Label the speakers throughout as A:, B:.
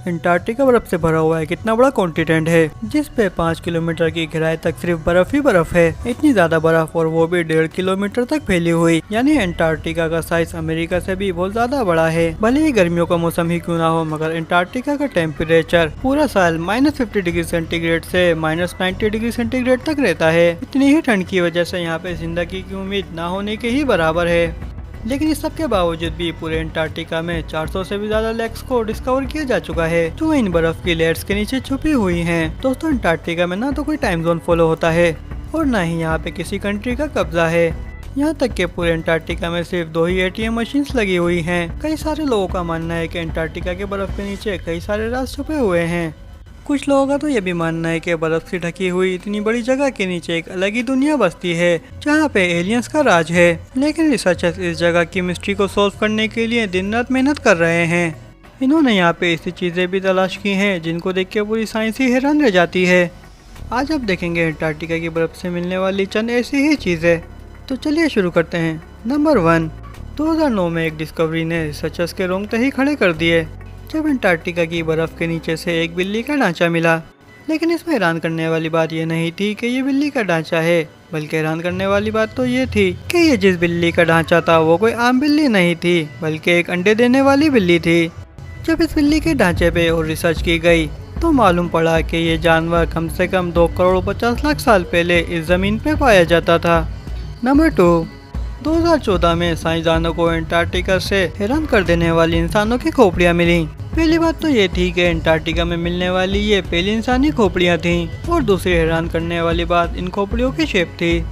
A: Antarctica बर्फ से भरा हुआ है। कितना बड़ा कॉन्टिनेंट है जिस पे 5 किलोमीटर की गहराई तक सिर्फ बर्फ ही बर्फ है। इतनी ज्यादा बर्फ और वो भी 1.5 किलोमीटर तक फैली हुई, यानी अंटार्कटिका का साइज अमेरिका से भी बहुत ज्यादा बड़ा है। भले ही गर्मियों का मौसम ही क्यों ना हो, मगर अंटार्कटिका का टेम्परेचर पूरा साल -50 डिग्री सेंटीग्रेड से -90 डिग्री सेंटीग्रेड तक रहता है। इतनी ही ठंड की वजह से यहाँ पे जिंदगी की उम्मीद ना होने के ही बराबर है। लेकिन इस सब के बावजूद भी पूरे अंटार्कटिका में 400 से भी ज्यादा लेक्स को डिस्कवर किया जा चुका है, जो इन बर्फ की लेयर्स के नीचे छुपी हुई हैं। दोस्तों, अंटार्कटिका में ना तो कोई टाइम जोन फॉलो होता है और ना ही यहाँ पे किसी कंट्री का कब्जा है। यहाँ तक कि पूरे अंटार्कटिका में सिर्फ 2 ही ATM मशीन्स लगी हुई हैं। कई सारे लोगों का मानना है कि अंटार्कटिका के बर्फ के नीचे कई सारे राज छुपे हुए हैं। कुछ लोगों का तो ये भी मानना है कि बर्फ से ढकी हुई इतनी बड़ी जगह के नीचे एक अलग ही दुनिया बसती है, जहाँ पे एलियंस का राज है। लेकिन रिसर्चर्स इस जगह की मिस्ट्री को सॉल्व करने के लिए दिन रात मेहनत कर रहे हैं। इन्होंने यहाँ पे ऐसी चीजें भी तलाश की हैं जिनको देख के पूरी साइंस ही हैरान रह जाती है। आज आप देखेंगे अंटार्कटिका की बर्फ से मिलने वाली चंद ऐसी ही चीजें। तो चलिए शुरू करते हैं। नंबर 1, 2009 में एक डिस्कवरी ने रिसर्चर्स के रोंगटे ही खड़े कर दिए जब अंटार्कटिका की बर्फ के नीचे से एक बिल्ली का ढांचा मिला। लेकिन इसमें हैरान करने वाली बात यह नहीं थी कि ये बिल्ली का ढांचा है, बल्कि हैरान करने वाली बात तो ये थी कि ये जिस बिल्ली का ढांचा था वो कोई आम बिल्ली नहीं थी, बल्कि एक अंडे देने वाली बिल्ली थी। जब इस बिल्ली के ढांचे पे और रिसर्च की गई तो मालूम पड़ा कि ये जानवर कम से कम 2 करोड़ 50 लाख साल पहले इस जमीन पे पाया जाता था। नंबर 2, 2014 में साइंसदानों को अंटार्कटिका से हैरान कर देने वाली इंसानों की खोपड़ियां मिली। पहली बात तो ये थी कि अंटार्कटिका में मिलने वाली ये पहली इंसानी खोपड़ियां थीं, और दूसरी हैरान करने वाली बात इन खोपड़ियों की शेप थी।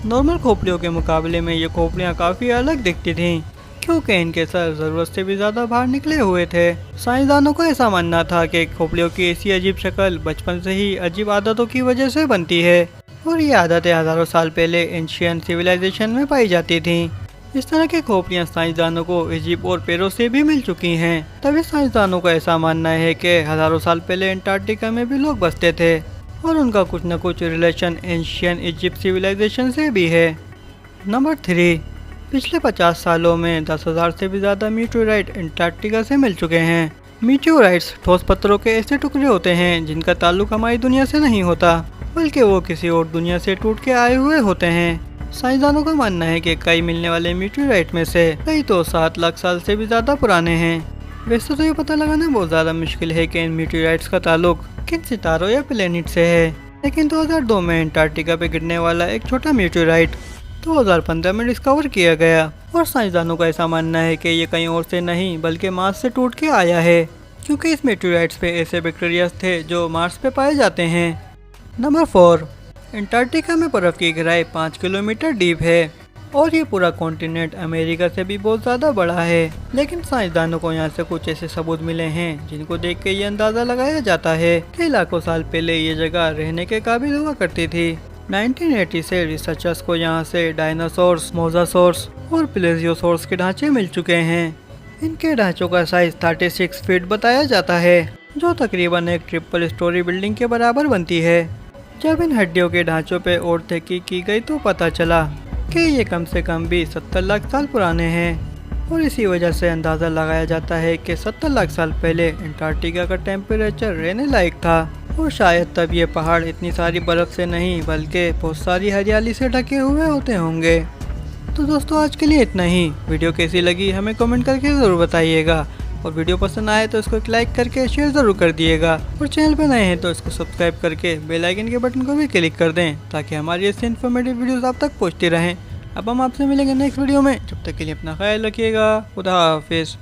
A: नॉर्मल खोपड़ियों के मुकाबले में ये खोपड़ियां काफी अलग दिखती थीं, क्योंकि इनके सर जरूरत से भी ज्यादा बाहर निकले हुए थे। साइंसदानों को ऐसा मानना था कि खोपड़ियों की ऐसी अजीब शक्ल बचपन से ही अजीब आदतों की वजह से बनती है, और ये आदतें हजारों साल पहले एंशियंट सिविलाइजेशन में पाई जाती थीं। इस तरह की खोपड़ियां साइंसदानों को इजिप्ट और पेरू से भी मिल चुकी हैं। तभी साइंसदानों का ऐसा मानना है कि हजारों साल पहले अंटार्कटिका में भी लोग बसते थे, और उनका कुछ न कुछ रिलेशन एंशियंट इजिप्ट सिविलाइजेशन से भी है। नंबर 3, पिछले 50 सालों में 10,000 से भी ज्यादा मीटियोराइट अंटार्कटिका से मिल चुके हैं। मीटियोराइट्स ठोस पत्थरों के ऐसे टुकड़े होते हैं जिनका ताल्लुक हमारी दुनिया से नहीं होता, बल्कि वो किसी और दुनिया से टूट के आए हुए होते हैं। साइंसदानों का मानना है कि कई मिलने वाले मीटियोराइट में से कई तो 7 लाख साल से भी ज्यादा पुराने हैं। वैसे तो ये पता लगाना बहुत ज्यादा मुश्किल है कि इन मीटियोराइट्स का ताल्लुक किन सितारों या प्लेनेट से है, लेकिन 2002 में अंटार्कटिका पे गिरने वाला एक छोटा मीटियोराइट 2015 में डिस्कवर किया गया, और साइंसदानों का ऐसा मानना है कि ये कहीं और से नहीं बल्कि मार्स से टूट के आया है, क्योंकि इस मीटियोराइट्स पे ऐसे बैक्टीरिया थे जो मार्स पे पाए जाते हैं। नंबर 4, अंटार्कटिका में बर्फ की गहराई 5 किलोमीटर डीप है, और ये पूरा कॉन्टिनेंट अमेरिका से भी बहुत ज़्यादा बड़ा है। लेकिन साइंसदानों को यहाँ से कुछ ऐसे सबूत मिले हैं जिनको देख के ये अंदाज़ा लगाया जाता है कि लाखों साल पहले ये जगह रहने के काबिल हुआ करती थी। 1980 से रिसर्चर्स को यहाँ से डायनासोर्स, मोजासोर्स और प्लेजियोसोर्स के ढांचे मिल चुके हैं। इनके ढांचों का साइज 36 फीट बताया जाता है, जो तकरीबन एक ट्रिपल स्टोरी बिल्डिंग के बराबर बनती है। जब इन हड्डियों के ढांचों पे और तहकीक की गई तो पता चला कि ये कम से कम भी 70 लाख साल पुराने हैं, और इसी वजह से अंदाज़ा लगाया जाता है कि 70 लाख साल पहले अंटार्कटिका का टेम्परेचर रहने लायक था, और शायद तब ये पहाड़ इतनी सारी बर्फ़ से नहीं बल्कि बहुत सारी हरियाली से ढके हुए होते होंगे। तो दोस्तों, आज के लिए इतना ही। वीडियो कैसी लगी हमें कमेंट करके ज़रूर बताइएगा, और वीडियो पसंद आए तो इसको लाइक करके शेयर ज़रूर कर दिएगा, और चैनल पर नए हैं तो इसको सब्सक्राइब करके बेल आइकन के बटन को भी क्लिक कर दें, ताकि हमारी ऐसी इन्फॉर्मेटिव वीडियोस आप तक पहुंचती रहें। अब हम आपसे मिलेंगे नेक्स्ट वीडियो में। जब तक के लिए अपना ख्याल रखिएगा। खुदा हाफिज़।